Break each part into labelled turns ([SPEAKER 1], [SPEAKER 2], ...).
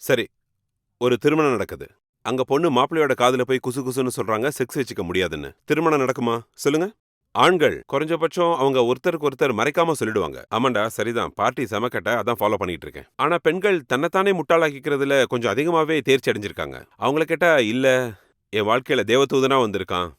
[SPEAKER 1] சரி, ஒரு திருமணம் நடக்குது. அங்க பொண்ணு மாப்பிள்ளையோட காதுல போய் குசு குசுன்னு சொல்றாங்க, செக்ஸ் வச்சுக்க முடியாதுன்னு. திருமணம் நடக்குமா? சொல்லுங்க. ஆண்கள் குறைஞ்சபட்சம் அவங்க ஒருத்தருக்கு ஒருத்தர் மறைக்காம சொல்லிடுவாங்க. ஆமாண்டா, சரிதான். பார்ட்டி செம கெட்ட, அதான் ஃபாலோ பண்ணிட்டு இருக்கேன். ஆனா பெண்கள் தன்னைத்தானே முட்டாளாக்கிக்கிறதுல கொஞ்சம் அதிகமாவே தேர்ச்சி அடைஞ்சிருக்காங்க. அவங்கள கேட்டா, இல்ல என் வாழ்க்கையில தேவதூதனா வந்திருக்கான்.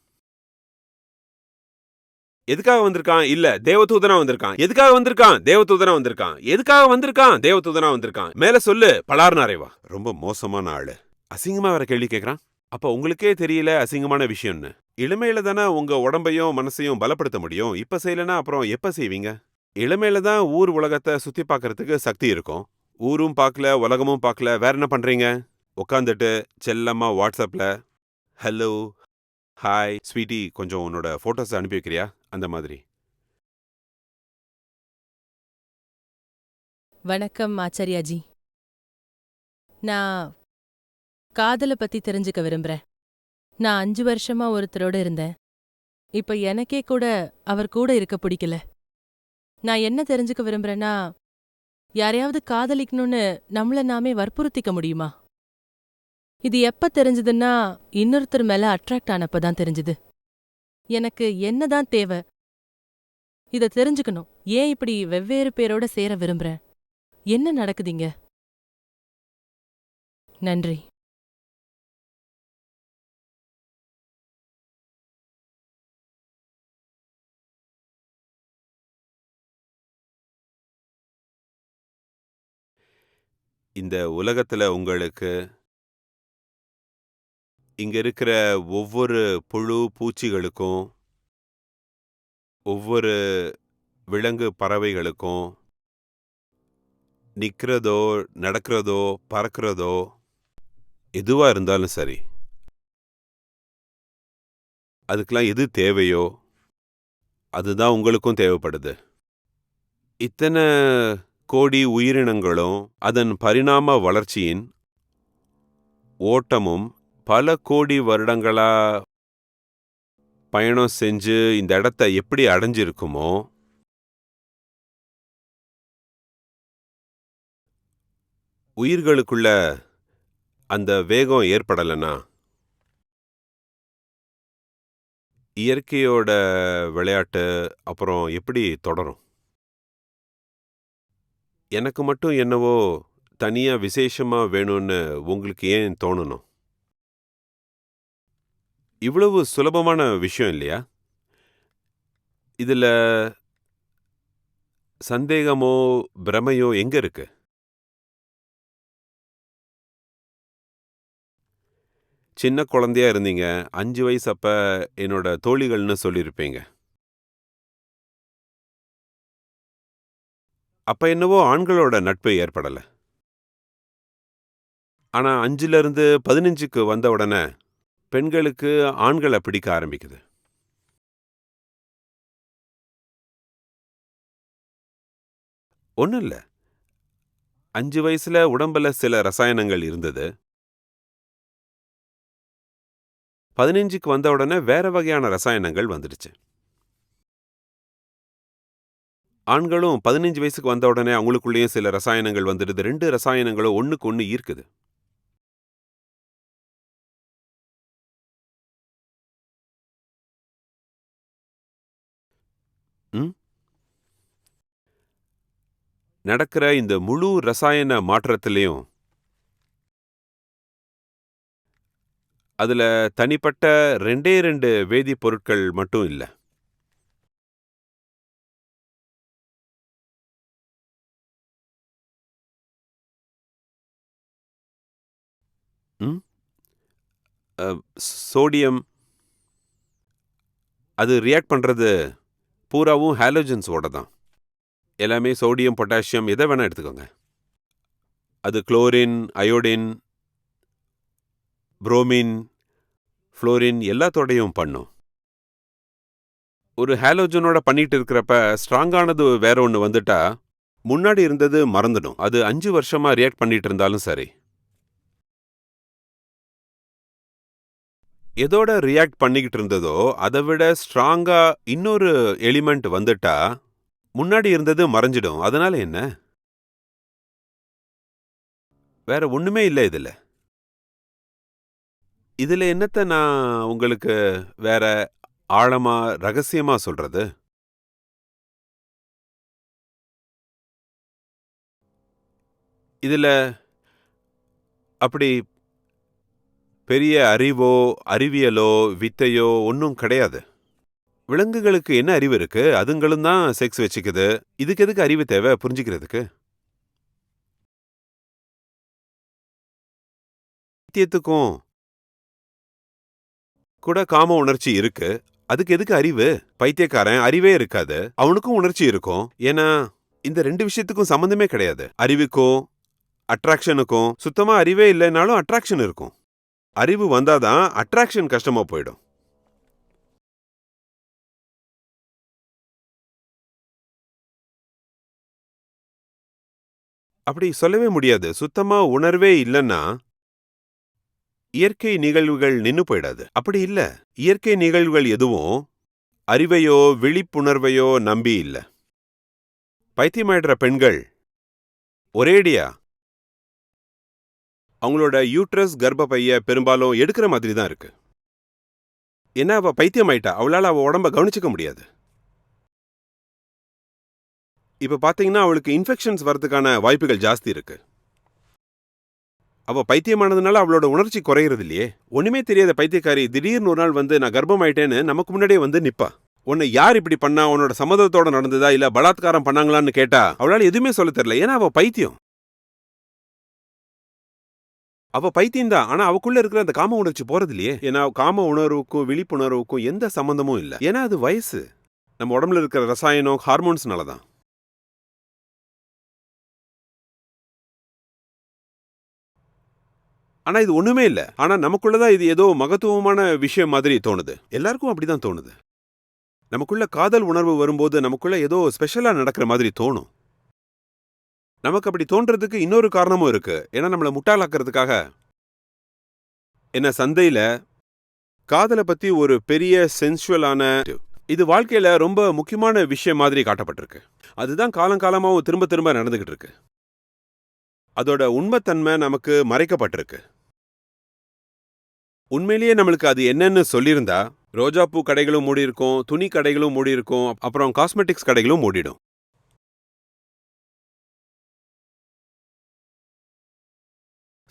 [SPEAKER 1] எதுக்காக வந்திருக்கான்? இல்ல தேவதூதனா வந்திருக்கான். எதுக்காக வந்திருக்கான்? தேவதூதனா வந்திருக்கான். எதுக்காக வந்திருக்கான்? தேவதூதனா வந்திருக்கான். மேல சொல்லு, பலார்னு அறைவா. ரொம்ப மோசமான ஆளு. அசிங்கமா வேற கேள்வி கேட்கறான். அப்ப உங்களுக்கே தெரியல அசிங்கமான விஷயம்னு. இளமையில தானே உங்க உடம்பையும் மனசையும் பலப்படுத்த முடியும். இப்ப செய்யலனா அப்புறம் எப்ப செய்வீங்க? இளமையில தான் ஊர் உலகத்தை சுத்தி பார்க்கறதுக்கு சக்தி இருக்கும். ஊரும் பார்க்கல, உலகமும் பார்க்கல, வேற என்ன பண்றீங்க? உட்காந்துட்டு செல்லமா வாட்ஸ்அப்ல ஹலோ, ஹாய், ஸ்வீட்டி கொஞ்சம் உன்னோட ஃபோட்டோஸ அனுப்பி வைக்கிறியா? அந்த மாதிரி.
[SPEAKER 2] வணக்கம் ஆச்சாரியாஜி. நான் காதல பத்தி தெரிஞ்சுக்க விரும்புறேன். நான் 5 வருஷமா ஒருத்தரோட இருந்தேன். இப்ப எனக்கே கூட அவர் கூட இருக்க பிடிக்கல. நான் என்ன தெரிஞ்சுக்க விரும்புறேன்னா, யாரையாவது காதலிக்கணும்னு நம்மள நாமே வற்புறுத்திக்க முடியுமா? இது எப்ப தெரிஞ்சதுன்னா, இன்னொருத்தர் மேல அட்ராக்ட் ஆனப்ப தான் தெரிஞ்சது. எனக்கு என்னதான் தேவ? இத தெரிஞ்சுக்கணும். ஏன் இப்படி வெவ்வேறு பேரோட சேர விரும்புறேன்? என்ன நடக்குதுங்க? நன்றி.
[SPEAKER 1] இந்த உலகத்துல உங்களுக்கு இங்க இருக்கிற ஒவ்வொரு புழு, பூச்சிகளுக்கும், ஒவ்வொரு விலங்கு, பறவைகளுக்கும் நிக்கிறதோ, நடக்கிறதோ, பறக்கிறதோ எதுவா இருந்தாலும் சரி, அதுக்கெல்லாம் எது தேவையோ, அதுதான் உங்களுக்கும் தேவைப்படுது. இத்தன கோடி உயிரினங்களும் அதன் பரிணாம வளர்ச்சியின் ஓட்டமும் பல கோடி வருடங்களா பயணம் செஞ்சு இந்த இடத்த எப்படி அடைஞ்சிருக்குமோ, உயிர்களுக்குள்ள அந்த வேகம் ஏற்படலைன்னா, இயற்கையோட விளையாட்டு அப்புறம் எப்படி தொடரும்? எனக்கு மட்டும் என்னவோ தனியா விசேஷமா வேணும்னு உங்களுக்கு ஏன் தோணணும்? இவ்வளவு சுலபமான விஷயம் இல்லையா? இதுல சந்தேகமோ, பிரமையோ எங்க இருக்கு? சின்ன குழந்தையா இருந்தீங்க. 5 வயசு அப்ப என்னோட தோழிகள்னு சொல்லியிருப்பீங்க. அப்ப என்னவோ ஆண்களோட நட்பு ஏற்படல. ஆனா 5லிருந்து 15க்கு வந்த உடனே பெண்களுக்கு ஆண்கள பிடிக்க ஆரம்பிக்குது. ஒண்ணும் இல்ல. 5 வயசுல உடம்புல சில ரசாயனங்கள் இருந்தது. 15க்கு வந்த உடனே வேற வகையான ரசாயனங்கள் வந்துடுச்சு. ஆண்களும் 15 வயசுக்கு வந்த உடனே அவங்களுக்குள்ளேயும் சில ரசாயனங்கள் வந்துடுது. 2 ரசாயனங்களும் ஒண்ணுக்கு ஒண்ணு ஈர்க்குது. ம்? நடக்கிற இந்த முழு ரசாயன மாற்றத்திலையும் அதுல தனிப்பட்ட 2 வேதிப்பொருட்கள் மட்டும் இல்ல. ம்? அ சோடியம் அது ரியாக்ட் பண்றது பூராவும் ஹாலோஜன்ஸோட தான். எல்லாமே சோடியம், பொட்டாசியம் எத வேணா எடுத்துக்கோங்க. அது குளோரின், அயோடின், புரோமின், புளோரின் எல்லாத்தோடையும் பண்ணும். ஒரு ஹாலோஜனோட பண்ணிட்டு இருக்கிறப்ப ஸ்ட்ராங்கானது வேற ஒண்ணு வந்துட்டா, முன்னாடி இருந்தது மறந்துடும். அது 5 வருஷமா ரியாக்ட் பண்ணிட்டு இருந்தாலும் சரி. எதோட ரியாக்ட் பண்ணிக்கிட்டு இருந்ததோ, அதை விட ஸ்ட்ராங்கா இன்னொரு எலிமெண்ட் வந்துட்டா, முன்னாடி இருந்தது மறைஞ்சிடும். அதனால என்ன? வேற ஒண்ணுமே இல்ல இதுல. இதுல என்னத்த நான் உங்களுக்கு வேற ஆழமா, ரகசியமா சொல்றது? இதுல அப்படி பெரிய அறிவோ, அறிவியலோ, வித்தையோ ஒண்ணும் கிடையாது. விலங்குகளுக்கு என்ன அறிவு இருக்கு? அதுங்களும் தான் செக்ஸ் வச்சுக்குது. இதுக்கு எதுக்கு அறிவு தேவை புரிஞ்சுக்கிறதுக்கு? பைத்தியத்துக்கும் கூட காம உணர்ச்சி இருக்கு. அதுக்கு எதுக்கு அறிவு? பைத்தியக்காரன் அறிவே இருக்காது. அவனுக்கும் உணர்ச்சி இருக்கும். ஏன்னா இந்த 2 விஷயத்துக்கும் சம்மந்தமே கிடையாது. அறிவுக்கும் அட்ராக்ஷனுக்கும் சுத்தமா அறிவே இல்லைனாலும் அட்ராக்ஷன் இருக்கும். அறிவு வந்தாதான் அட்ராக்ஷன் கஷ்டமா போயிடும். அப்படி சொல்லவே முடியாது. சுத்தமா உணர்வே இல்லைன்னா இயற்கை நிகழ்வுகள் நின்னு போயிடாது. அப்படி இல்ல. இயற்கை நிகழ்வுகள் எதுவும் அறிவையோ விழிப்புணர்வையோ நம்பி இல்ல. பைத்தியமாயிடுற பெண்கள் ஒரேடியா அவங்களோட யூட்ரஸ் கர்ப்பப்பைய பெரும்பாலும் எடுக்கிற மாதிரி தான் இருக்கு. ஏன்னா அவ பைத்தியமாயிட்டா. அவளால அவ உடம்ப கவனிச்சுக்க முடியாது. இப்ப பாத்தீங்கன்னா அவளுக்கு இன்ஃபெக்ஷன்ஸ் வரதுக்கான வாய்ப்புகள் ஜாஸ்தி இருக்கு. அவ பைத்தியமானதுனால அவளோட உணர்ச்சி குறையறது இல்லையே. ஒண்ணுமே தெரியாத பைத்தியக்காரி திடீர்னு ஒரு நாள் வந்து நான் கர்ப்பமாயிட்டேன்னு நமக்கு முன்னாடியே வந்து நிப்பா. உன்னை யார் இப்படி பண்ணா? உன்னோட சம்மதத்தோட நடந்ததா இல்ல பலாத்காரம் பண்ணாங்களான்னு கேட்டா அவளால எதுவுமே சொல்ல தெரியல. ஏன்னா அவ பைத்தியம். அவ பைத்தியம் தான். ஆனா அவக்குள்ள இருக்கிற அந்த காம உணர்ச்சி போறது இல்லையே. ஏன்னா காம உணர்வுக்கும் விழிப்புணர்வுக்கும் எந்த சம்பந்தமும் இல்ல. ஏன்னா அது வயசு. நம்ம உடம்புல இருக்கிற ரசாயனம் ஹார்மோன்ஸ்னால தான். ஆனா இது ஒண்ணுமே இல்ல. ஆனா நமக்குள்ளதான் இது ஏதோ மகத்துவமான விஷயம் மாதிரி தோணுது. எல்லாருக்கும் அப்படிதான் தோணுது. நமக்குள்ள காதல் உணர்வு வரும்போது நமக்குள்ள ஏதோ ஸ்பெஷலா நடக்கிற மாதிரி தோணும். நமக்கு அப்படி தோன்றதுக்கு இன்னொரு காரணமும் இருக்கு. ஏன்னா நம்மள முட்டாளாக்குறதுக்காக என்ன சந்தையில காதலை பத்தி ஒரு பெரிய சென்சுவலான இது வாழ்க்கையில ரொம்ப முக்கியமான விஷயம் மாதிரி காட்டப்பட்டிருக்கு. அதுதான் காலங்காலமாவும் திரும்ப திரும்ப நடந்துகிட்டு இருக்கு. அதோட உண்மைத்தன்மை நமக்கு மறைக்கப்பட்டிருக்கு. உண்மையிலேயே நம்மளுக்கு அது என்னன்னு சொல்லியிருந்தா ரோஜாப்பூ கடைகளும் மூடி இருக்கும், துணி கடைகளும் மூடி இருக்கும், அப்புறம் காஸ்மெட்டிக்ஸ் கடைகளும் மூடிடும்.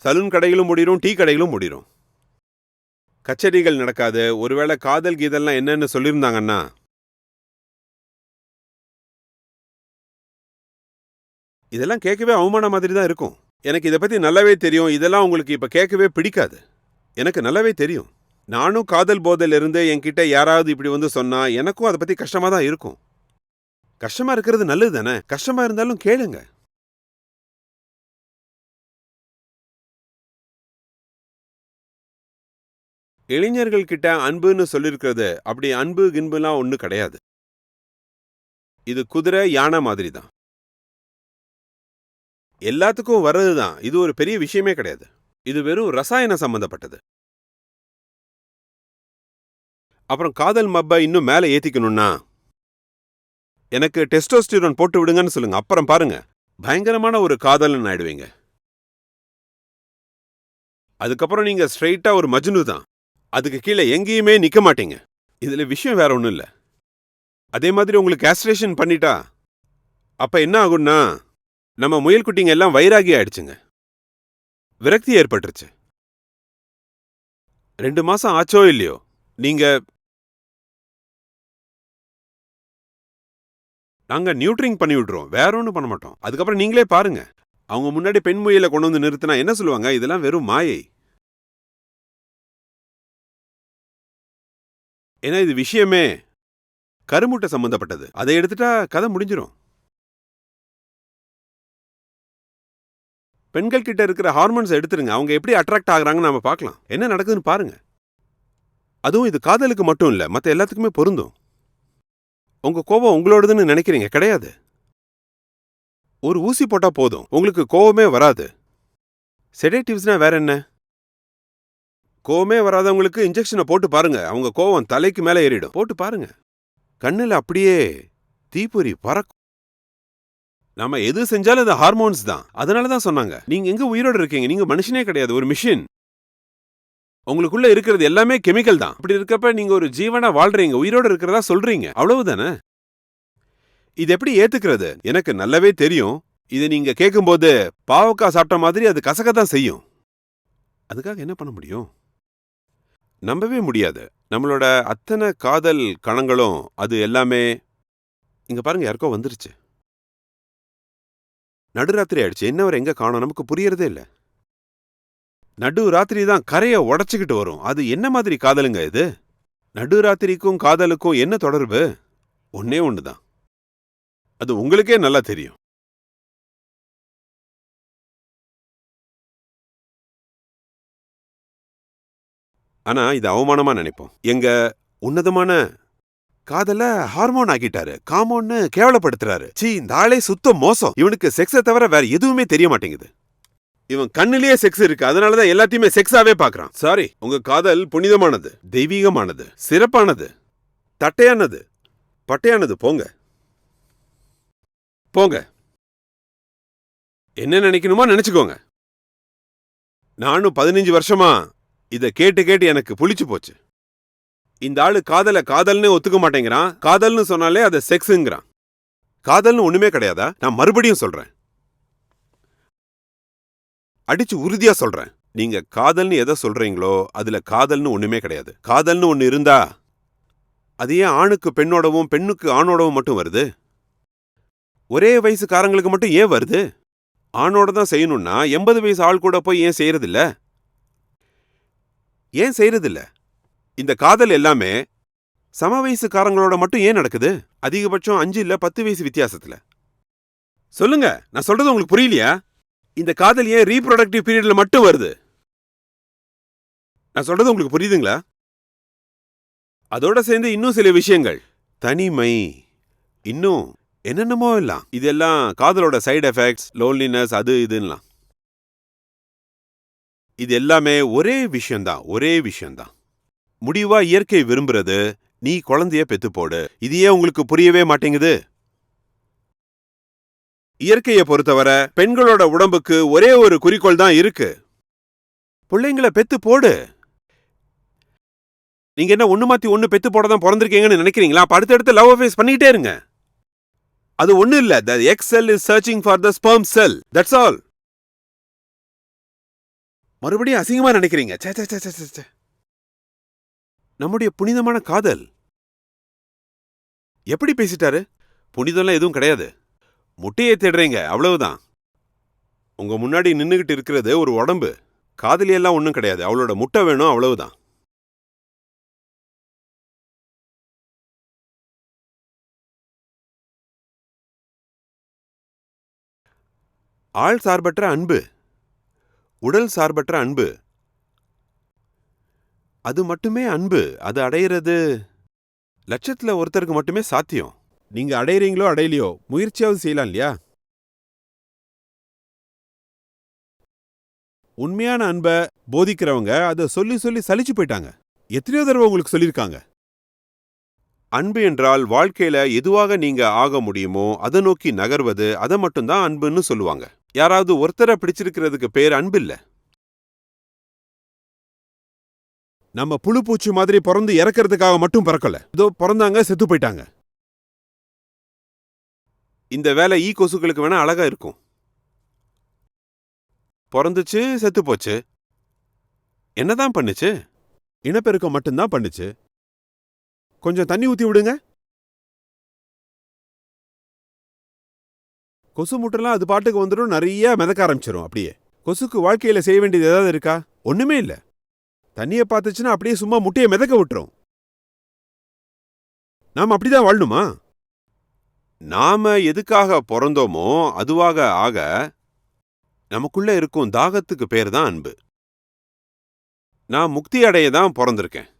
[SPEAKER 1] சலூன் கடைகளும் மூடிடும், டீ கடைகளும் மூடிடும். கச்சேரிகள் நடக்காது. ஒருவேளை காதல் கீதல்லாம் என்னன்னு சொல்லியிருந்தாங்கன்னா இதெல்லாம் கேட்கவே அவமான மாதிரி தான் இருக்கும். எனக்கு இதை பத்தி நல்லாவே தெரியும். இதெல்லாம் உங்களுக்கு இப்ப கேட்கவே பிடிக்காது. எனக்கு நல்லாவே தெரியும். நானும் காதல் போதையில இருந்து என்கிட்ட யாராவது இப்படி வந்து சொன்னா எனக்கும் அதை பத்தி கஷ்டமா தான் இருக்கும். கஷ்டமா இருக்கிறது நல்லது தானே. கஷ்டமா இருந்தாலும் கேளுங்க. இளைஞர்கள் கிட்ட அன்புன்னு சொல்லிருக்கிறது அப்படி அன்பு கின்புலாம் ஒண்ணு கிடையாது. இது குதிரை யானை மாதிரி தான். எல்லாத்துக்கும் வர்றதுதான். இது ஒரு பெரிய விஷயமே கிடையாது. இது வெறும் ரசாயன சம்பந்தப்பட்டது. அப்புறம் காதல் மப்ப இன்னும் மேல ஏத்திக்கணும்னா எனக்கு டெஸ்டோஸ்டிரோன் போட்டு விடுங்கன்னு சொல்லுங்க. அப்புறம் பாருங்க, பயங்கரமான ஒரு காதலன் ஆயிடுவீங்க. அதுக்கப்புறம் நீங்க ஸ்ட்ரெயிட்டா ஒரு மஜ்னு தான். அதுக்கு கீழே எங்கேயுமே நிக்க மாட்டீங்க. இதுல விஷயம் வேற ஒண்ணும் இல்ல. அதே மாதிரி உங்களுக்கு கேஸ்ட்ரேஷன் பண்ணிட்டா அப்ப என்ன ஆகும்னா நம்ம முயல் குட்டிங்க எல்லாம் வைராகி ஆயிடுச்சுங்க. விரக்தி ஏற்பட்டுருச்சு. 2 மாசம் ஆச்சோ இல்லையோ நீங்க நாங்க நியூட்ரிங் பண்ணி விட்டுருவோம். வேற ஒன்றும் பண்ண மாட்டோம். அதுக்கப்புறம் நீங்களே பாருங்க. அவங்க முன்னாடி பெண் முயலை கொண்டு வந்து நிறுத்தினா என்ன சொல்லுவாங்க? இதெல்லாம் வெறும் மாயை. ஏன்னா இது விஷயமே கருமுட்டை சம்பந்தப்பட்டது. அதை எடுத்துட்டா கதை முடிஞ்சிடும். பெண்கள் கிட்ட இருக்கிற ஹார்மோன்ஸ் எடுத்துருங்க. அவங்க எப்படி அட்ராக்ட் ஆகுறாங்கன்னு நாம பார்க்கலாம். என்ன நடக்குதுன்னு பாருங்க. அதுவும் இது காதலுக்கு மட்டும் இல்ல, மத்த எல்லாத்துக்குமே பொருந்தும். உங்க கோபம் உங்களோடதுன்னு நினைக்கிறீங்க, கிடையாது. ஒரு ஊசி போட்டா போதும், உங்களுக்கு கோவமே வராது. செடேட்டிவ்ஸ்னா வேற என்ன? கோவமே வராதவங்களுக்கு இன்ஜெக்ஷனை போட்டு பாருங்க. அவங்க கோவம் தலைக்கு மேல ஏறிடும். போட்டு பாருங்க. கண்ணுல அப்படியே தீப்பொறி பறக்கும். நாம எது செஞ்சாலும் அது ஹார்மோன்ஸ் தான். அதனாலதான் சொன்னாங்க, நீங்க எங்க உயிரோட இருக்கீங்க, நீங்க மனுஷனே கிடையாது, ஒரு மிஷின். உங்களுக்குள்ள இருக்கிறது எல்லாமே கெமிக்கல் தான். அப்படி இருக்கப்ப நீங்க ஒரு ஜீவனா வாழ்றீங்க, உயிரோட இருக்கிறதா சொல்றீங்க, அவ்வளவுதானே. இது எப்படி ஏத்துக்கிறது? எனக்கு நல்லாவே தெரியும். இதை நீங்க கேட்கும்போது பாவக்காய் சாப்பிட்ட மாதிரி அது கசக்கத்தான் செய்யும். அதுக்காக என்ன பண்ண முடியும்? நம்பவே முடியாது. நம்மளோட அத்தனை காதல் கணங்களும் அது எல்லாமே இங்க பாருங்க, யாருக்கோ வந்துருச்சு. நடுராத்திரி ஆயிடுச்சு, என்னவர் எங்க காணோம், நமக்கு புரியறதே இல்ல. நடு ராத்திரி தான் கரையை உடைச்சுக்கிட்டு வரும். அது என்ன மாதிரி காதலுங்க இது? நடுராத்திரிக்கும் காதலுக்கும் என்ன தொடர்பு? ஒன்னே ஒண்ணுதான். அது உங்களுக்கே நல்லா தெரியும். ஆனா இது அவமானமா நினைப்போம். எங்க உன்னதமான காதல ஹார்மோன் ஆக்கிட்டாரு, காமோன்னு கேவலப்படுத்துறாரு. சீ, இந்த ஆளே சுத்த மோசம். இவனுக்கு செக்ஸை தவிர வேற எதுவுமே தெரிய மாட்டேங்குது. இவன் கண்ணிலேயே செக்ஸ் இருக்கு, அதனாலதான் எல்லாத்தையுமே செக்ஸாவே பாக்குறான். சாரி, உங்க காதல் புனிதமானது, தெய்வீகமானது, சிறப்பானது, தட்டையானது, பட்டையானது. போங்க போங்க, என்ன நினைக்கணுமோ நினைச்சுக்கோங்க. நானும் 15 வருஷமா இத கேட்டு கேட்டு எனக்கு புளிச்சு போச்சு. இந்த ஆளு காதல காதல்னு ஒத்துக்க மாட்டேங்கிறான். காதல்னு சொன்னாலே அதை செக்ஸுங்கிறான். காதல்னு ஒண்ணுமே கிடையாதா? நான் மறுபடியும் சொல்றேன், அடிச்சு உறுதியா சொல்றேன். நீங்க காதல்னு எதை சொல்றீங்களோ அதுல காதல்னு ஒண்ணுமே கிடையாது. காதல்னு ஒண்ணு இருந்தா அது ஏன் ஆணுக்கு பெண்ணோடவும் பெண்ணுக்கு ஆணோடவும் மட்டும் வருது? ஒரே வயசுக்காரங்களுக்கு மட்டும் ஏன் வருது? ஆணோட தான் செய்யணும்னா 80 வயசு ஆள் கூட போய் ஏன் செய்யறதில்ல? ஏன் செய்யறதில்ல? இந்த காதல் எல்லாமே சம வயசுக்காரங்களோட மட்டும் ஏன் நடக்குது? அதிகபட்சம் 5 இல்ல 10 வயசு வித்தியாசத்துல. சொல்லுங்க, நான் சொல்றது உங்களுக்கு புரியலையா? இந்த காதல் ஏன் ரீப்ரொடக்டிவ் பீரியட்ல மட்டும் வருது? நான் சொல்றது உங்களுக்கு புரியுதுங்களா? அதோட சேர்ந்து இன்னும் சில விஷயங்கள், தனிமை, இன்னும் என்னென்னமோ எல்லாம். இதெல்லாம் காதலோட சைடு எஃபெக்ட்ஸ், லோன்லினஸ், அது இதுலாம். இது எல்லாமே ஒரே விஷயம்தான், ஒரே விஷயம்தான். முடிவா இயற்கை விரும்புறது நீ குழந்தைய பெத்து போடு. இது ஏன் உங்களுக்கு புரியவே மாட்டேங்குது? இயற்கையை பொறுத்தவரை பெண்களோட உடம்புக்கு ஒரே ஒரு குறிக்கோள் தான் இருக்கு, பிள்ளைங்களை பெத்து போடு. நீங்க என்ன ஒண்ணு மாத்தி ஒண்ணு பெத்து போட தான் பிறந்திருக்கீங்கன்னு நினைக்கிறீங்களா? அடுத்தடுத்து லவ் அஃபேர்ஸ் பண்ணிக்கிட்டே இருங்க. அது ஒண்ணு இல்ல. The egg cell is searching for the sperm cell. That's all. மறுபடியும் அசிங்கமா நினைக்கிறீங்க. சே சே சே சே சே. நம்முடைய புனிதமான காதல் எப்படி பேசிட்டாரு? புனிதம்லாம் எதுவும் கிடையாது. முட்டையை தேடுறீங்க, அவ்வளவுதான். உங்க முன்னாடி நின்னுகிட்டு இருக்கிறது ஒரு உடம்பு. காதலி எல்லாம் ஒண்ணும் கிடையாது. அவளோட முட்டை வேணும், அவ்வளவுதான். ஆள் சார்பற்ற அன்பு, உடல் சார்பற்ற அன்பு, அது மட்டுமே அன்பு. அது அடையிறது லட்சத்துல ஒருத்தருக்கு மட்டுமே சாத்தியம். நீங்க அடையிறீங்களோ அடையலையோ, முயற்சியாவது செய்யலாம் இல்லையா? உண்மையான அன்பை போதிக்கிறவங்க அதை சொல்லி சொல்லி சலிச்சு போயிட்டாங்க. எத்தனையோ தடவை உங்களுக்கு சொல்லியிருக்காங்க. அன்பு என்றால் வாழ்க்கையில எதுவாக நீங்க ஆக முடியுமோ அதை நோக்கி நகர்வது, அதை மட்டும்தான் அன்புன்னு சொல்லுவாங்க. யாராவது ஒருத்தரை பிடிச்சிருக்கிறதுக்கு பேர் அன்பு இல்ல. நம்ம புழு பூச்சி மாதிரி பிறந்து இறக்கிறதுக்காக மட்டும் பிறக்கல. ஏதோ பிறந்தாங்க, செத்து போயிட்டாங்க. இந்த வேலை ஈ கொசுக்களுக்கு வேணா அழகா இருக்கும். பிறந்துச்சு, செத்து போச்சு. என்னதான் பண்ணுச்சு? இனப்பெருக்கம் மட்டும்தான் பண்ணுச்சு. கொஞ்சம் தண்ணி ஊத்தி விடுங்க, கொசு முட்டெல்லாம் அது பாட்டுக்கு வந்துடும், நிறைய மிதக்க ஆரம்பிச்சிடும். அப்படியே கொசுக்கு வாழ்க்கையில செய்ய வேண்டியது ஏதாவது இருக்கா? ஒண்ணுமே இல்ல. தண்ணியை பார்த்துச்சுன்னா அப்படியே சும்மா முட்டையை மிதக்க விட்டுரும். நாம அப்படிதான் வாழணுமா? நாம எதுக்காக பிறந்தோமோ அதுவாக ஆக நமக்குள்ள இருக்கும் தாகத்துக்கு பேர் தான் அன்பு. நான் முக்தி அடைய தான் பிறந்திருக்கேன்.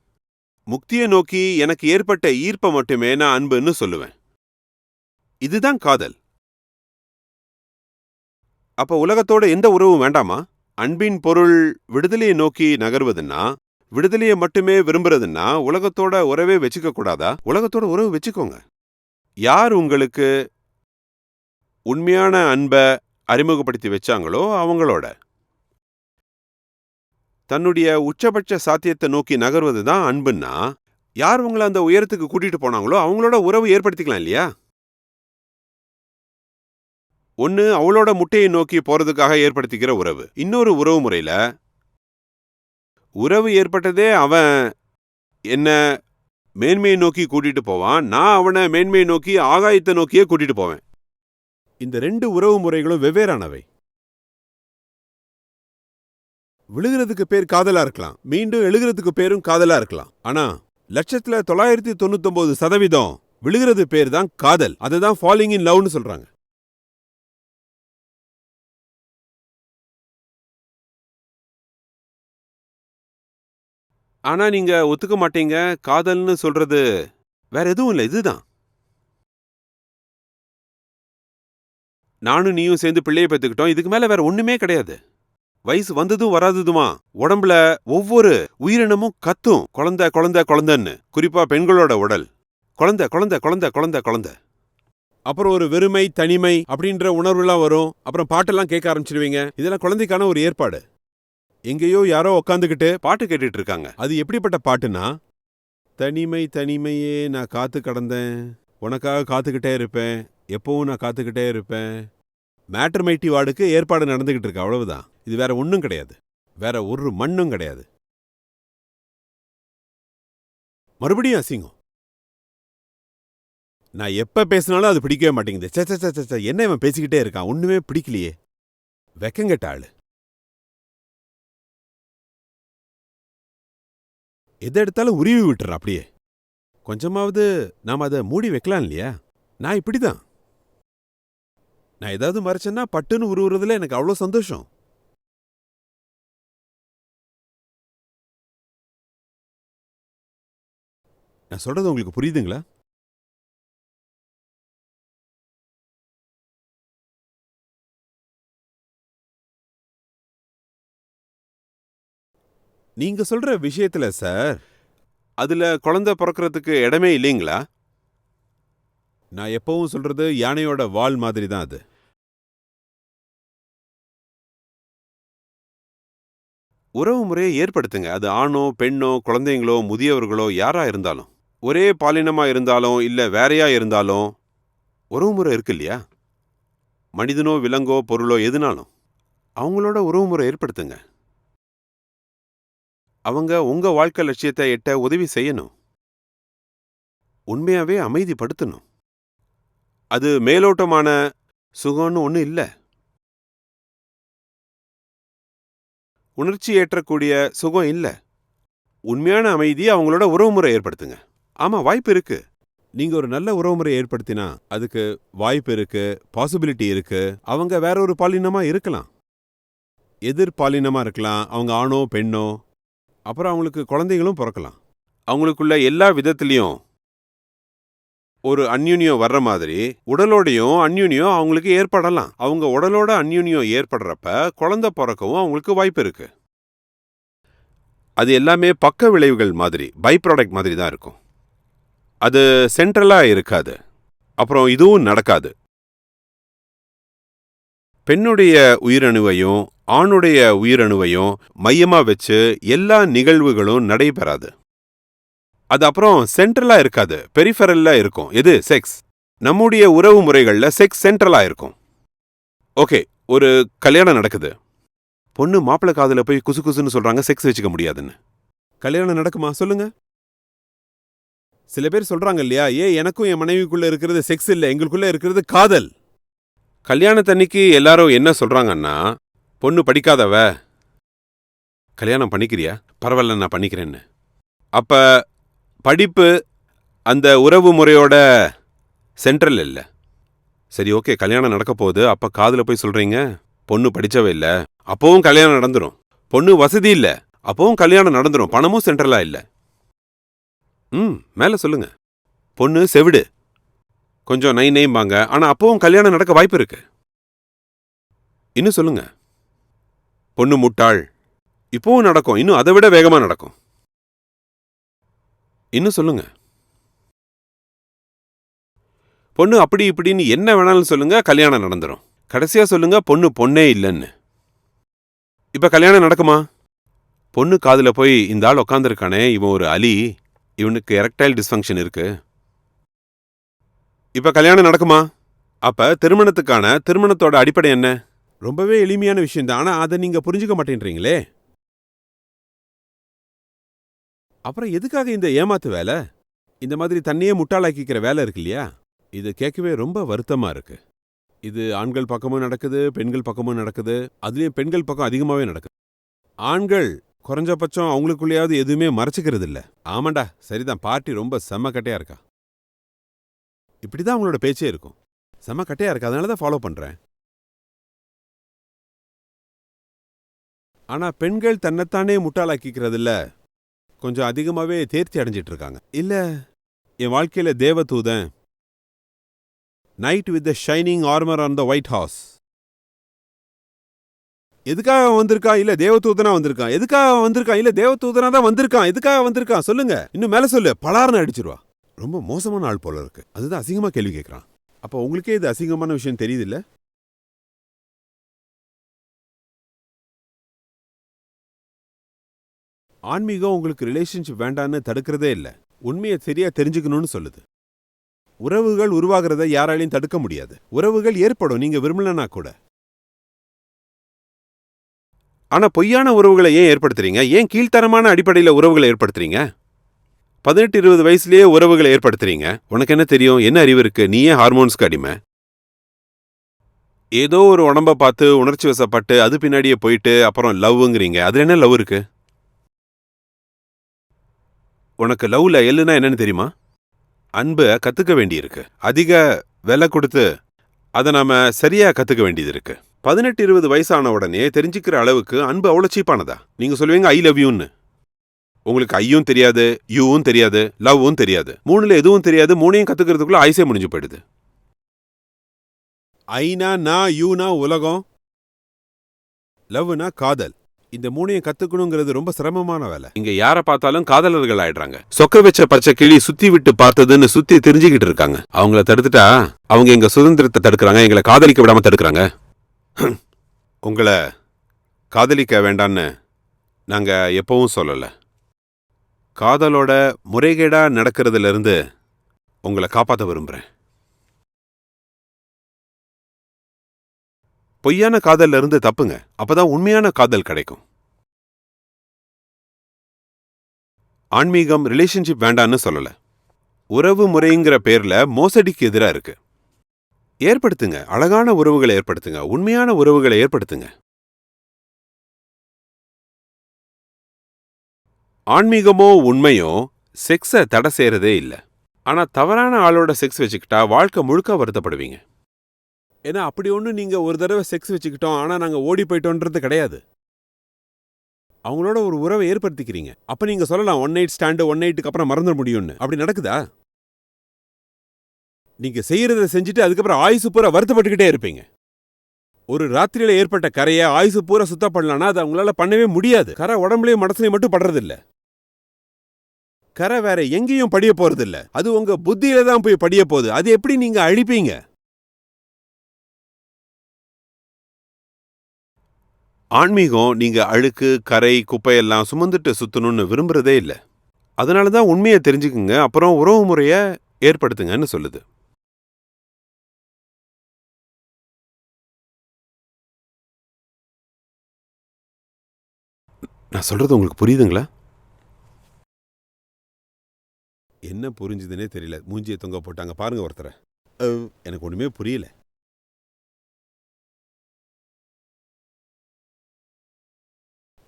[SPEAKER 1] முக்தியை நோக்கி எனக்கு ஏற்பட்ட ஈர்ப்பை மட்டுமே நான் அன்புன்னு சொல்லுவேன். இதுதான் காதல். அப்ப உலகத்தோட எந்த உறவும் வேண்டாமா? அன்பின் பொருள் விடுதலையை நோக்கி நகர்வதுன்னா, விடுதலையை மட்டுமே விரும்புறதுன்னா உலகத்தோட உறவே வச்சுக்க கூடாதா? உலகத்தோட உறவு வச்சுக்கோங்க. யார் உங்களுக்கு உண்மையான அன்பை அறிமுகப்படுத்தி வச்சாங்களோ அவங்களோட. தன்னுடைய உச்சபட்ச சாத்தியத்தை நோக்கி நகர்வது தான் அன்புன்னா, யார் உங்களை அந்த உயரத்துக்கு கூட்டிட்டு போனாங்களோ அவங்களோட உறவு ஏற்படுத்திக்கலாம் இல்லையா? ஒன்னு அவளோட முட்டையை நோக்கி போறதுக்காக ஏற்படுத்திக்கிற உறவு. இன்னொரு உறவு முறையில உறவு ஏற்பட்டதே அவன் என்ன மேன்மையை நோக்கி கூட்டிட்டு போவான், நான் அவனை மேன்மையை நோக்கி ஆகாயத்தை நோக்கியே கூட்டிட்டு போவேன். இந்த 2 உறவு முறைகளும் வெவ்வேறானவை. விழுகிறதுக்கு பேர் காதலா இருக்கலாம், மீண்டும் எழுகிறதுக்கு பேரும் காதலா இருக்கலாம். ஆனா 999% விழுகிறது பேர் தான் காதல். அதுதான் ஃபாலிங் இன் லவ்னு சொல்றாங்க. ஆனா நீங்க ஒத்துக்க மாட்டீங்க. காதல்னு சொல்றது வேற எதுவும் இல்ல, இதுதான். நானும் நீயும் சேர்ந்து பிள்ளைய பெத்துக்கிட்டோம், இதுக்கு மேல வேற ஒண்ணுமே கிடையாது. வயசு வந்ததும் வராததுமா உடம்புல ஒவ்வொரு உயிரினமும் கத்தும், குழந்தை குழந்தை குழந்தைன்னு. குறிப்பா பெண்களோட உடல் குழந்தை குழந்தை குழந்தை குழந்தை குழந்தை. அப்புறம் ஒரு வெறுமை, தனிமை அப்படின்ற உணர்வுலாம் வரும். அப்புறம் பாட்டெல்லாம் கேட்க ஆரம்பிச்சிடுவீங்க. இதெல்லாம் குழந்தைக்கான ஒரு ஏற்பாடு. எங்கேயோ யாரோ உக்காந்துக்கிட்டு பாட்டு கேட்டுட்டு இருக்காங்க. அது எப்படிப்பட்ட பாட்டுனா, தனிமை தனிமையே நான் காத்து கடந்தேன், உனக்காக காத்துக்கிட்டே இருப்பேன், எப்பவும் நான் காத்துக்கிட்டே இருப்பேன். மேட்டர்மைட்டி வார்டுக்கு ஏற்பாடு நடந்துகிட்டு இருக்கு, அவ்வளவுதான். இது வேற ஒன்றும் கிடையாது, வேற ஒரு மண்ணும் கிடையாது. மறுபடியும் அசிங்கம். நான் எப்ப பேசினாலும் அது பிடிக்கவே மாட்டேங்குது. சே, என்ன இவன் பேசிக்கிட்டே இருக்கான், ஒண்ணுமே பிடிக்கலையே. வெக்கங்கெட்ட ஆளு. எதை எடுத்தாலும் உருவி விட்டுற அப்படியே. கொஞ்சமாவது நாம அதை மூடி வைக்கலாம் இல்லையா? நான் இப்படிதான். நான் ஏதாவது மறைச்சேன்னா பட்டுன்னு உருவுறதுல எனக்கு அவ்வளோ சந்தோஷம். நான் சொல்றது உங்களுக்கு புரியுதுங்களா? நீங்க சொல்ற விஷயத்துல சார், அதுல குழந்தை பிறக்கிறதுக்கு இடமே இல்லைங்களா? நான் எப்பவும் சொல்றது யானையோட வால் மாதிரி தான் அது. உறவு முறையை ஏற்படுத்துங்க. அது ஆணோ பெண்ணோ குழந்தைங்களோ முதியவர்களோ யாரா இருந்தாலும், ஒரே பாலினமா இருந்தாலும் இல்ல வேறையா இருந்தாலும் உறவு முறை இருக்கு இல்லையா? மனிதனோ விலங்கோ பொருளோ எதுனாலும் அவங்களோட உறவு முறை ஏற்படுத்துங்க. அவங்க உங்க வாழ்க்கை லட்சியத்தை எட்ட உதவி செய்யணும், உண்மையாவே அமைதிப்படுத்தணும். அது மேலோட்டமான சுகம்னு ஒண்ணு இல்ல, உணர்ச்சி ஏற்றக்கூடிய சுகம் இல்ல. உண்மையான அமைதியை அவங்களோட உறவுமுறை ஏற்படுத்துங்க. ஆமா, வாய்ப்பு இருக்கு. நீங்க ஒரு நல்ல உறவுமுறை ஏற்படுத்தினா அதுக்கு வாய்ப்பு இருக்கு, பாசிபிலிட்டி இருக்கு. அவங்க வேற ஒரு பாலினமா இருக்கலாம், எதிர் பாலினமா இருக்கலாம். அவங்க ஆணோ பெண்ணோ. அப்புறம் அவங்களுக்கு குழந்தைகளும் பிறக்கலாம். அவங்களுக்குள்ள எல்லா விதத்திலையும் ஒரு அந்யூன்யம் வர்ற மாதிரி உடலோடையும் அந்யூன்யம் அவங்களுக்கு ஏற்படலாம். அவங்க உடலோட அந்யூன்யம் ஏற்படுறப்ப குழந்தை பிறக்கவும் அவங்களுக்கு வாய்ப்பு இருக்கு. அது எல்லாமே பக்க விளைவுகள் மாதிரி, பை ப்ராடக்ட் மாதிரி தான் இருக்கும். அது சென்ட்ரலா இருக்காது. அப்புறம் இதுவும் நடக்காது. பெண்ணுடைய உயிரணுவையும் ஆணுடைய உயிரணுவையும் மையமா வச்சு எல்லா நிகழ்வுகளும் நடைபெறாது. அது அப்புறம் சென்ட்ரலா இருக்காது, பெரிஃபரல்ல இருக்கும். எது? செக்ஸ். நம்முடைய உறவு முறைகள்ல செக்ஸ் சென்ட்ரலா இருக்கும். ஓகே, ஒரு கல்யாணம் நடக்குது. பொண்ணு மாப்பிள்ளை காதுல போய் குசு குசுன்னு சொல்றாங்க, செக்ஸ் வச்சுக்க முடியாதுன்னு. கல்யாணம் நடக்குமா சொல்லுங்க? சில பேர் சொல்றாங்க இல்லையா, எனக்கும் என் மனைவிக்குள்ள இருக்கிறது செக்ஸ் இல்ல, எங்களுக்குள்ள இருக்கிறது காதல். கல்யாணத்தன்னைக்கு எல்லாரும் என்ன சொல்றாங்கன்னா, பொண்ணு படிக்காதவ, கல்யாணம் பண்ணிக்கிறியா? பரவாயில்ல, நான் பண்ணிக்கிறேன்னு. அப்ப படிப்பு அந்த உறவு முறையோட சென்ட்ரல் இல்ல. சரி, ஓகே, கல்யாணம் நடக்க போகுது. அப்ப காதுல போய் சொல்றீங்க பொண்ணு படிச்சவ இல்ல, அப்பவும் கல்யாணம் நடந்துரும். பொண்ணு வசதி இல்ல, அப்பவும் கல்யாணம் நடந்துரும். பணமும் சென்ட்ரலா இல்ல. மேல சொல்லுங்க. பொண்ணு செவிடு, கொஞ்சம் நை நெய்ம்பாங்க, ஆனா அப்பவும் கல்யாணம் நடக்க வாய்ப்பு இருக்கு. இன்னும் சொல்லுங்க. பொண்ணு முட்டாள், இப்பவும் நடக்கும், இன்னும் அதை விட வேகமா நடக்கும். இன்னும் சொல்லுங்க. பொண்ணு அப்படி இப்படின்னு என்ன வேணாலும் சொல்லுங்க, கல்யாணம் நடந்துரும். கடைசியா சொல்லுங்க பொண்ணு பொண்ணே இல்லைன்னு. இப்ப கல்யாணம் நடக்குமா? பொண்ணு காதுல போய் இந்த ஆள் உட்காந்துருக்கானே, இவன் ஒரு அலி, இவனுக்கு எரெக்டைல் டிஸ்ஃபங்க்ஷன் இருக்கு. இப்ப கல்யாணம் நடக்குமா? அப்ப திருமணத்தோட அடிப்படை என்ன? ரொம்பவே எளிமையான விஷயம் தான். ஆனா அதை நீங்க புரிஞ்சுக்க மாட்டேன்றீங்களே. அப்புறம் எதுக்காக இந்த ஏமாத்து வேலை? இந்த மாதிரி தன்னையே முட்டாளாக்கிக்கிற வேலை இருக்கு இல்லையா? இது கேட்கவே ரொம்ப வருத்தமா இருக்கு. இது ஆண்கள் பக்கமும் நடக்குது, பெண்கள் பக்கமும் நடக்குது. அதுலயும் பெண்கள் பக்கம் அதிகமாவே நடக்குது. ஆண்கள் குறைஞ்சபட்சம் அவங்களுக்குள்ளேயாவது எதுவுமே மறைச்சிக்கிறது இல்ல. ஆமாண்டா, சரிதான், பார்ட்டி ரொம்ப செம்ம கட்டையா இருக்கா. இப்படிதான் அவங்களோட பேச்சே இருக்கும். செம்ம கட்டையா இருக்கு, அதனாலதான் ஃபாலோ பண்றேன். ஆனா பெண்கள் தன்னைத்தானே முட்டாளாக்கிக்கிறதுல கொஞ்சம் அதிகமாவே தேர்ச்சி அடைஞ்சிட்டு இருக்காங்க. இல்ல, என் வாழ்க்கையில தேவதூதன், night with the shining armour on the white hours. எதுக்காக வந்திருக்கான்? இல்ல தேவதூதனா வந்திருக்கான். எதுக்காக வந்திருக்கான்? இல்ல தேவதூதனா தான் வந்திருக்கான். எதுக்காக வந்திருக்கான் சொல்லுங்க, இன்னும் மேல சொல்லு. பலார்னு அடிச்சிருவா. ரொம்ப மோசமான ஆள் போல இருக்கு. அதுதான் அசிங்கமா கேள்வி கேட்கறான். அப்ப உங்களுக்கே இது அசிங்கமான விஷயம் தெரியுது இல்ல? ஆன்மீகம் உங்களுக்கு ரிலேஷன்ஷிப் வேண்டான்னு தடுக்கிறதே இல்ல, உண்மையை சரியா தெரிஞ்சுக்கணும்னு சொல்லுது. உறவுகள் உருவாகிறத யாராலையும் தடுக்க முடியாது. உறவுகள் ஏற்படும், நீங்க விரும்பலனா கூட. ஆனா பொய்யான உறவுகளை ஏன் ஏற்படுத்துறீங்க? ஏன் கீழ்த்தரமான அடிப்படையில உறவுகளை ஏற்படுத்துறீங்க? 18-20 வயசுலயே உறவுகளை ஏற்படுத்துறீங்க. உனக்கு என்ன தெரியும்? என்ன அறிவு இருக்கு? நீ ஏன் ஹார்மோன்ஸ்க்கு அடிமை? ஏதோ ஒரு உடம்ப பார்த்து உணர்ச்சி வசப்பட்டு அது பின்னாடியே போயிட்டு அப்புறம் லவ்ங்கிறீங்க. அதுல என்ன லவ் இருக்கு? உனக்கு லவ்ல எல்லுனா என்னன்னு தெரியுமா? அன்பை கத்துக்க வேண்டியிருக்கு. அதிக விலை கொடுத்து அதை நாம சரியா கத்துக்க வேண்டியது இருக்கு. 18-20 வயசான உடனே தெரிஞ்சுக்கிற அளவுக்கு அன்பு அவ்வளவு சீப்பானதா? நீங்க சொல்லுவீங்க ஐ லவ் யூன்னு. உங்களுக்கு ஐயும் தெரியாது, யூவும் தெரியாது, லவ்வும் தெரியாது. மூணுல எதுவும் தெரியாது. மூணையும் கத்துக்கிறதுக்குள்ள ஐசே முடிஞ்சு போயிடுது. ஐனா நான், யூனா உலகம், லவ்னா காதல். இந்த மூணையும் கத்துக்கணுங்கிறது ரொம்ப சிரமமான வேலை. இங்க யார பார்த்தாலும் காதலர்கள் ஆயிடுறாங்க. சொக்க வச்ச பச்சை கிளி சுத்தி விட்டு பார்த்ததுன்னு சுத்தி தெரிஞ்சுக்கிட்டு இருக்காங்க. அவங்கள தடுத்துட்டா அவங்க எங்க சுதந்திரத்தை தடுக்கிறாங்க, எங்களை காதலிக்க விடாம தடுக்கிறாங்க. உங்களை காதலிக்க வேண்டான்னு நாங்க எப்பவும் சொல்லல. காதலோட முறைகேடா நடக்கிறதுல இருந்து உங்களை காப்பாற்ற விரும்புறேன். பொய்யான காதல்ல இருந்து தப்புங்க. அப்பதான் உண்மையான காதல் கிடைக்கும். ஆன்மீகம் ரிலேஷன்ஷிப் வேண்டான்னு சொல்லல. உறவு முறைங்கிற பேர்ல மோசடிக்கு எதிரா இருக்கு. ஏற்படுத்துங்க, அழகான உறவுகளை ஏற்படுத்துங்க, உண்மையான உறவுகளை ஏற்படுத்துங்க. ஆன்மீகமோ உண்மையோ செக்ஸை தடை செய்யறதே இல்ல. ஆனா தவறான ஆளோட செக்ஸ் வச்சுக்கிட்டா வாழ்க்கை முழுக்க வருத்தப்படுவீங்க. ஏன்னா அப்படி ஒண்ணு நீங்க ஒரு தடவை செக்ஸ் வச்சுக்கிட்டோம் ஆனா நாங்க ஓடி போயிட்டோன்றது கிடையாது. அவங்களோட ஒரு உறவை ஏற்படுத்திக்கிறீங்க. அப்ப நீங்க சொல்லலாம் ஒன் நைட் ஸ்டாண்டு, ஒன் நைட்டுக்கு அப்புறம் மறந்துட முடியும்னு. அப்படி நடக்குதா? நீங்க செய்யறத செஞ்சுட்டு அதுக்கப்புறம் ஆயுசு பூரா வருத்தப்பட்டுக்கிட்டே இருப்பீங்க. ஒரு ராத்திரியில ஏற்பட்ட கரையை ஆயுசு பூரா சுத்தம் பண்ணலாம்னா அதை அவங்களால பண்ணவே முடியாது. கரை உடம்புலயும் மனசுலயும் மட்டும் படுறதில்ல. கரை வேற எங்கேயும் படிய போறது இல்ல. அது உங்க புத்தியில தான் போய் படிய போகுது. அது எப்படி நீங்க அழிப்பீங்க? ஆன்மீகம் நீங்க அழுக்கு, கரை, குப்பையெல்லாம் சுமந்துட்டு சுத்தணும்னு விரும்புறதே இல்ல. அதனாலதான் உண்மையை தெரிஞ்சுக்குங்க, அப்புறம் உறவு முறைய ஏற்படுத்துங்கன்னு சொல்லுது. நான் சொல்றது உங்களுக்கு புரியுதுங்களா? என்ன புரிஞ்சுதுன்னே தெரியல. மூஞ்சியை தொங்க போட்டாங்க பாருங்க ஒருத்தரை. எனக்கு ஒண்ணுமே புரியல.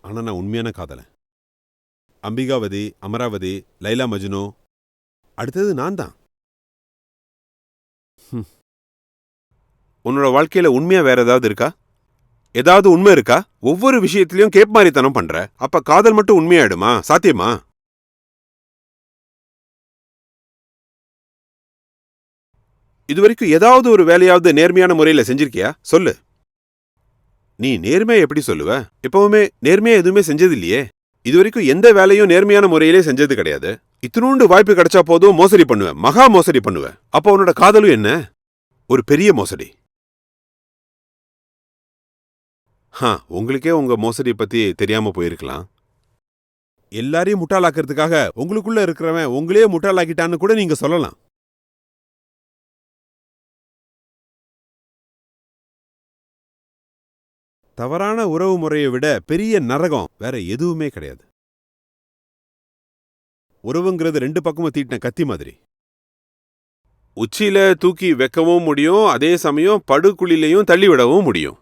[SPEAKER 1] ஆனா நான் உண்மையான காதலன். அம்பிகாவதி, அமராவதி, லைலா மஜ்னு, அடுத்தது நான் தான். உன்னோட வாழ்க்கையில உண்மையா வேற ஏதாவது இருக்கா? ஏதாவது உண்மை இருக்கா? ஒவ்வொரு விஷயத்திலையும் கேப் மாரித்தனம் பண்ற. அப்ப காதல் மட்டும் உண்மையாயிடுமா? சாத்தியமா? இதுவரைக்கும் ஏதாவது ஒரு வேலையாவது நேர்மையான முறையில செஞ்சிருக்கியா? சொல்லு. நீ நேர்மையா எப்படி சொல்லுவ? எப்பவுமே நேர்மையா எதுவுமே செஞ்சது இல்லையே. இதுவரைக்கும் எந்த வேலையும் நேர்மையான முறையிலே செஞ்சது கிடையாது. இத்தினூண்டு வாய்ப்பு கிடைச்சா போதும் மோசடி பண்ணுவேன், மகா மோசடி பண்ணுவேன். அப்போ உன்னோட காதலும் என்ன? ஒரு பெரிய மோசடி. உங்களுக்கே உங்க மோசடி பத்தி தெரியாம போயிருக்கலாம். எல்லாரையும் முட்டாளாக்குறதுக்காக உங்களுக்குள்ள இருக்கிறவன் உங்களையே முட்டாளாக்கிட்டான்னு கூட நீங்க சொல்லலாம். தவறான உறவு முறையை விட பெரிய நரகம் வேற எதுவுமே கிடையாது. உறவுங்கிறது ரெண்டு பக்கமும் தீட்டின கத்தி மாதிரி. உச்சியில தூக்கி வைக்கவும் முடியும், அதே சமயம் படுகுழிலையும் தள்ளிவிடவும் முடியும்.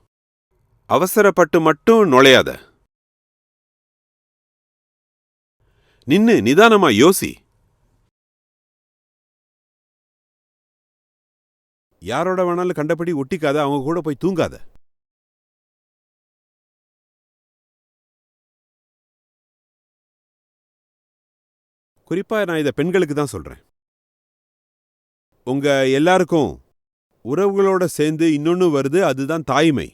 [SPEAKER 1] அவசரப்பட்டு மட்டும் நுழையாத. நின்னு நிதானமா யோசி. யாரோட வேணாலும் கண்டபடி ஒட்டிக்காத, அவங்க கூட போய் தூங்காத. குறிப்பா நான் இதை பெண்களுக்கு தான் சொல்றேன். உங்க எல்லாருக்கும் உறவுகளோட சேர்ந்து இன்னொன்னு வருது, அதுதான் தாய்மை.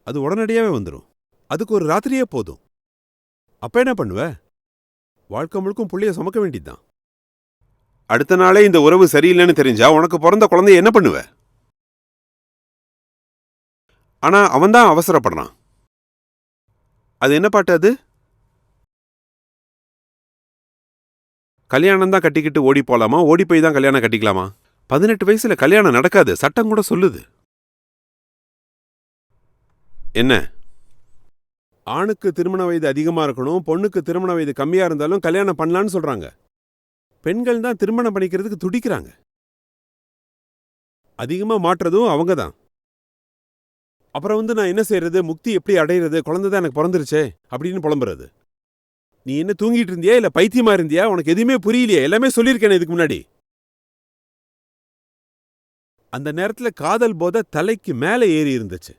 [SPEAKER 1] அது உடனடியாவே வந்துடும். அதுக்கு ஒரு ராத்திரியே போதும். அப்ப என்ன பண்ணுவ? வாழ்க்கை முழுக்கும் புள்ளைய சுமக்க வேண்டியதுதான். அடுத்த நாளே இந்த உறவு சரியில்லைன்னு தெரிஞ்சா உனக்கு பிறந்த குழந்தைய என்ன பண்ணுவ? ஆனா அவன்தான் அவசரப்படுறான். அது என்ன பாட்டு அது? கல்யாணம் தான் கட்டிக்கிட்டு ஓடி போலாமா, ஓடி போய் தான் கல்யாணம் கட்டிக்கலாமா? 18 வயசுல கல்யாணம் நடக்காது, சட்டம் கூட சொல்லுது. என்ன? ஆணுக்கு திருமண வயது அதிகமா இருக்கணும், பொண்ணுக்கு திருமண வயது கம்மியா இருந்தாலும் கல்யாணம் பண்ணலான்னு சொல்றாங்க. பெண்கள் தான் திருமணம் பண்ணிக்கிறதுக்கு துடிக்கிறாங்க. அதிகமா மாற்றுறதும் அவங்க தான். அப்புறம் நான் என்ன செய்யறது, முக்தி எப்படி அடையிறது, குழந்தை தான் எனக்கு பிறந்துருச்சே அப்படின்னு புலம்புறது. நீ என்ன தூங்கிட்டு இருந்தியா இல்ல பைத்தியமா இருந்தியா? உனக்கு எதுவுமே புரியலையா? எல்லாமே சொல்லியிருக்கேன் இதுக்கு முன்னாடி. அந்த நேரத்துல காதல் போத தலைக்கு மேல ஏறி இருந்துச்சு.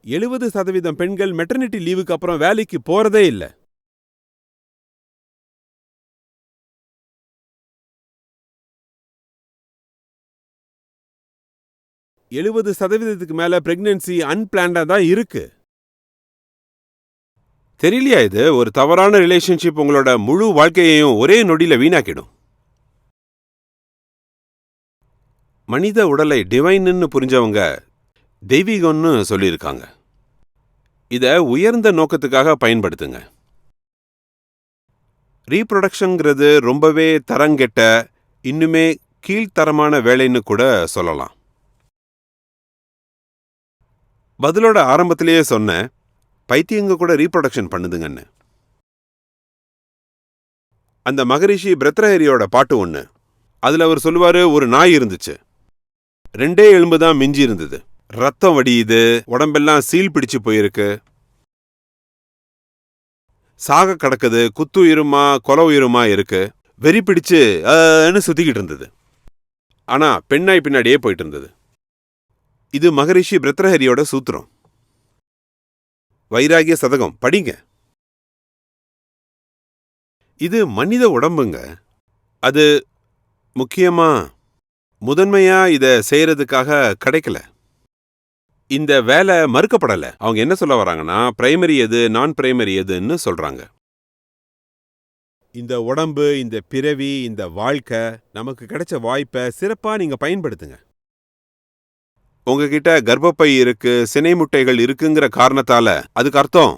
[SPEAKER 1] எழுபது சதவீதம் பெண்கள் மெட்டர்னிட்டி லீவுக்கு அப்புறம் வேலைக்கு போறதே இல்ல. எழுபது சதவீதத்துக்கு மேல பிரெக்னன்சி அன்பிளான்டா தான் இருக்கு. தெரியலையா இது? ஒரு தவறான ரிலேஷன்ஷிப் உங்களோட முழு வாழ்க்கையையும் ஒரே நொடியில வீணாக்கிடும். மனித உடலை டிவைன்னு புரிஞ்சவங்க தெய்வீகம்னு சொல்லியிருக்காங்க. இத உயர்ந்த நோக்கத்துக்காக பயன்படுத்துங்க. ரீப்ரொடக்ஷன்ங்கிறது ரொம்பவே தரங்கெட்ட, இன்னுமே கீழ்த்தரமான வேலைன்னு கூட சொல்லலாம். பதிலோட ஆரம்பத்திலேயே சொன்ன, பைத்தியங்க கூட ரீப்ரொடக்ஷன் பண்ணுதுங்கன்னு. அந்த மகரிஷி பிரத்ரஹரியோட பாட்டு ஒண்ணு. அதுல அவர் சொல்லுவாரு, ஒரு நாய் இருந்துச்சு. 2 எலும்பு தான் மிஞ்சி இருந்தது. ரத்தம் வடியுது, உடம்பெல்லாம் சீல் பிடிச்சு போயிருக்கு, சாக கிடக்குது, குத்துயிருமா கொலை உயிருமா இருக்கு, வெறி பிடிச்சு சுத்திக்கிட்டு இருந்தது. ஆனா பெண்ணாய் பின்னாடியே போயிட்டு இருந்தது. இது மகரிஷி பிரத்ரஹரியோட சூத்திரம். வைராகிய சதகம் படிங்க. இது மனித உடம்புங்க. அது முக்கியமா முதன்மையா இத செய்யறதுக்காக கிடைக்கல. இந்த வேலை மறுக்கப்படல. அவங்க என்ன சொல்ல வராங்கன்னா, பிரைமரி எது, நான் பிரைமரி எதுன்னு சொல்றாங்க. இந்த உடம்பு, இந்த பிறவி, இந்த வாழ்க்கை, நமக்கு கிடைச்ச வாய்ப்பை சிறப்பா நீங்க பயன்படுத்துங்க. உங்ககிட்ட கர்ப்பப்பை இருக்கு, சினை முட்டைகள் இருக்குங்கிற காரணத்தால அதுக்கு அர்த்தம்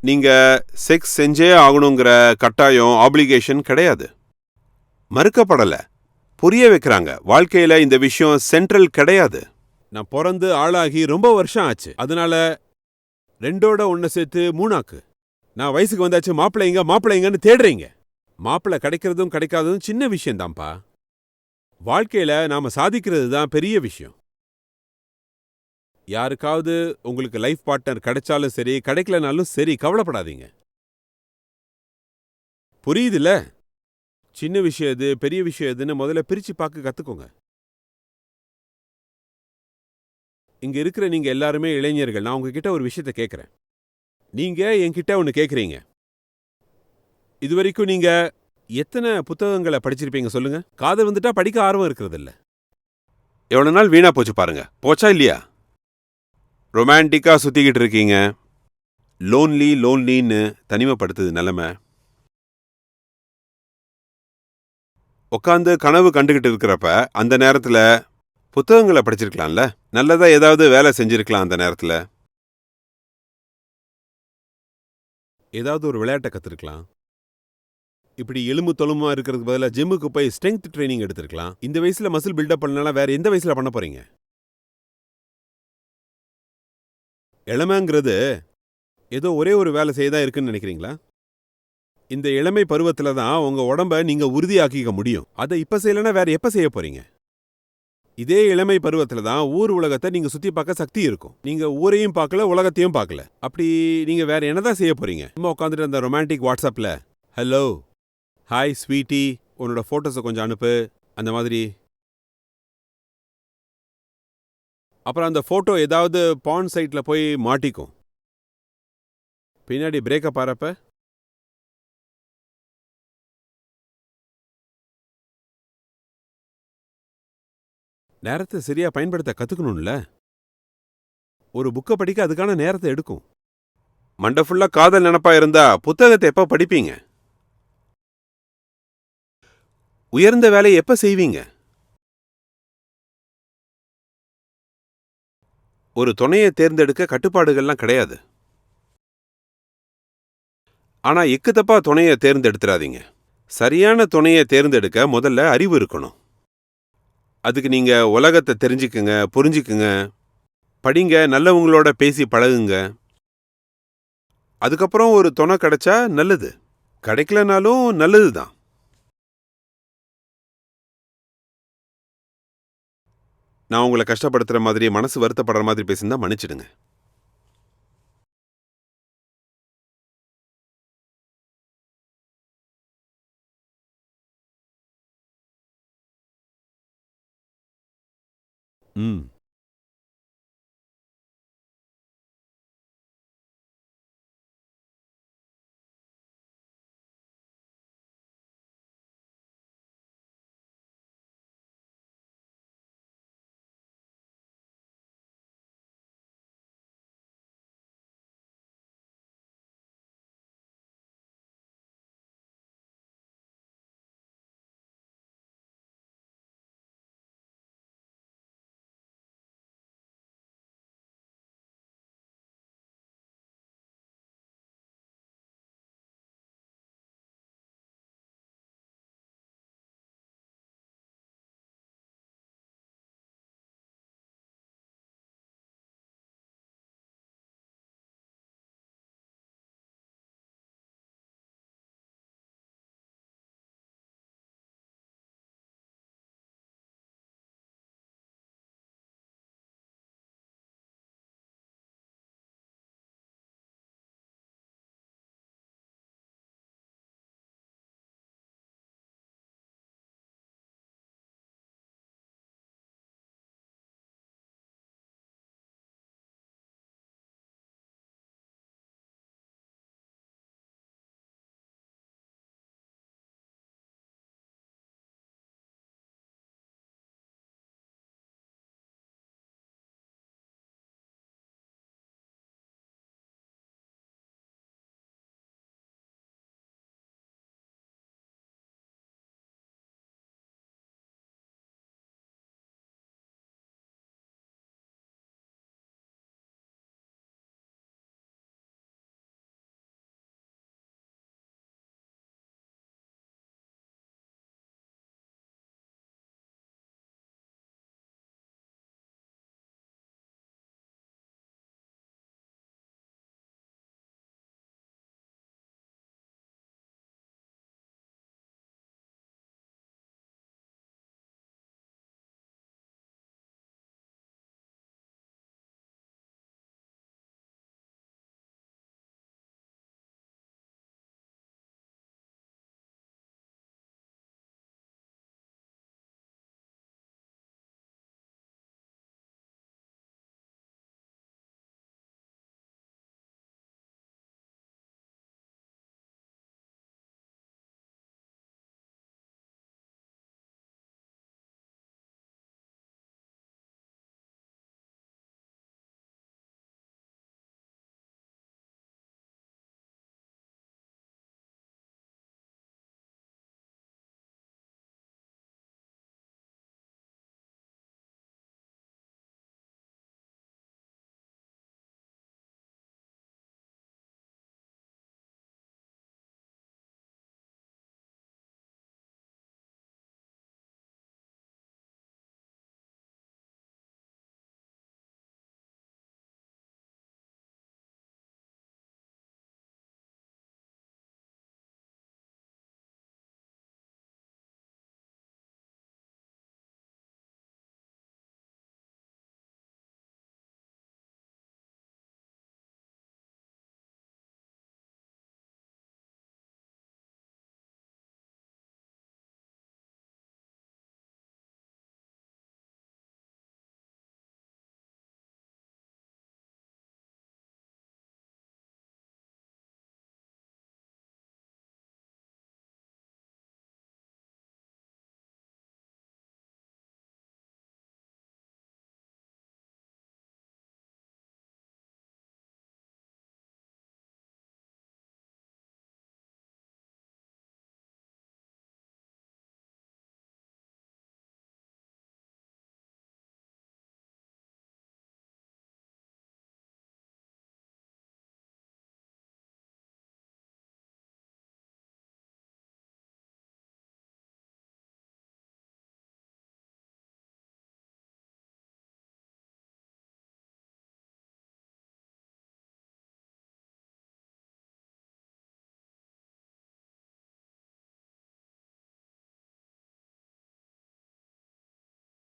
[SPEAKER 1] நீங்க செக்ஸ் செஞ்சே ஆகணுங்கிற கட்டாயம், ஆப்ளிகேஷன் கிடையாது. மறுக்கப்படல, புரிய வைக்கிறாங்க. வாழ்க்கையில இந்த விஷயம் சென்ட்ரல் கிடையாது. நான் பிறந்து ஆளாகி ரொம்ப வருஷம் ஆச்சு. அதனால 2ஓட 1 சேர்த்து 3 நான் வயசுக்கு வந்தாச்சு, மாப்பிள்ளைங்கன்னு தேடுறீங்க. மாப்பிள்ளை கிடைக்கிறதும் கிடைக்காததும் சின்ன விஷயம்தான்ப்பா. வாழ்க்கையில நாம சாதிக்கிறது தான் பெரிய விஷயம். யாருக்காவது உங்களுக்கு லைஃப் பார்ட்னர் கிடைச்சாலும் சரி, கிடைக்கலனாலும் சரி, கவலைப்படாதீங்க. புரியுதுல? சின்ன விஷயம் எது, பெரிய விஷயம் எதுன்னு முதல்ல பிரிச்சு பார்க்க கத்துக்கோங்க. இங்க இருக்கிற நீங்க எல்லாருமே இளைஞர்கள். நான் உங்ககிட்ட ஒரு விஷயத்த கேட்கிறேன். நீங்க என்கிட்ட ஒன்னு கேட்குறீங்க. இதுவரைக்கும் நீங்க எத்தனை புத்தகங்களை படிச்சிருப்பீங்க சொல்லுங்க? காதல் வந்துட்டா படிக்க ஆர்வம் இருக்கிறது இல்ல. எவ்வளவு நாள் வீணா போச்சு பாருங்க. போச்சா இல்லையா? ரொமான்டிக்கா சுத்திக்கிட்டு இருக்கீங்க. லோன்லின்னு தனிமைப்படுத்துது நிலைமை. உட்காந்து கனவு கண்டுகிட்டு இருக்கிறப்ப அந்த நேரத்துல புத்தகங்களை படிச்சிருக்கலாம்ல. நல்லதா ஏதாவது வேலை செஞ்சிருக்கலாம் அந்த நேரத்துல. ஏதாவது ஒரு விளையாட்டை கத்துருக்கலாம். இப்படி எலும்பு தொலுமா இருக்கிறதுக்கு பதிலாக ஜிம்முக்கு போய் ஸ்ட்ரென்த் ட்ரைனிங் எடுத்திருக்கலாம். இந்த வயசுல மசில் பில்டப் பண்ணலாம், வேற எந்த வயசுல பண்ண போறீங்க? இளமைங்கிறது ஏதோ ஒரே ஒரு வேலை செய்ய தான் இருக்குன்னு நினைக்கிறீங்களா? இந்த இளமை பருவத்துல தான் உங்க உடம்ப நீங்க உறுதியாக்கிக்க முடியும். அதை இப்ப செய்யலன்னா வேற எப்ப செய்ய போறீங்க? இதே இளமை பருவத்துல தான் ஊர் உலகத்தை நீங்க சுத்தி பார்க்க சக்தி இருக்கும். நீங்க ஊரையும் பார்க்கல, உலகத்தையும் பார்க்கல. அப்படி நீங்க வேற என்னதான் செய்ய போறீங்க? சும்மா உட்காந்துட்டு அந்த ரொமான்டிக் வாட்ஸ்அப்ல ஹலோ, ஹாய் ஸ்வீட்டி, உன்னோட போட்டோஸை கொஞ்சம் அனுப்பு, அந்த மாதிரி. அப்புறம் அந்த போட்டோ ஏதாவது பான் சைட்ல போய் மாட்டிக்கும். பின்னாடி பிரேக்கப் ஆறப்ப நேரத்தை சரியா பயன்படுத்த கத்துக்கணும்ல. ஒரு புக்கை படிக்க அதுக்கான நேரத்தை எடுக்கும். மண்டை ஃபுல்லா காதல் நினப்பா இருந்தா புத்தகத்தை எப்ப படிப்பீங்க? உயர்ந்த வேலையை எப்ப செய்வீங்க? ஒரு துணையை தேர்ந்தெடுக்க கட்டுப்பாடுகள்லாம் கிடையாது. ஆனா எக்கு தப்பா துணையை தேர்ந்தெடுத்துறாதீங்க. சரியான துணையை தேர்ந்தெடுக்க முதல்ல அறிவு இருக்கணும். அதுக்கு நீங்க உலகத்தை தெரிஞ்சுக்குங்க, புரிஞ்சுக்குங்க, படிங்க, நல்லவங்களோட பேசி பழகுங்க. அதுக்கப்புறம் ஒரு துணை கிடைச்சா நல்லது, கிடைக்கலனாலும் நல்லதுதான். நான் உங்களை கஷ்டப்படுத்துற மாதிரி, மனசு வருத்தப்படுற மாதிரி பேசியிருந்தா மன்னிச்சிடுங்க. ம்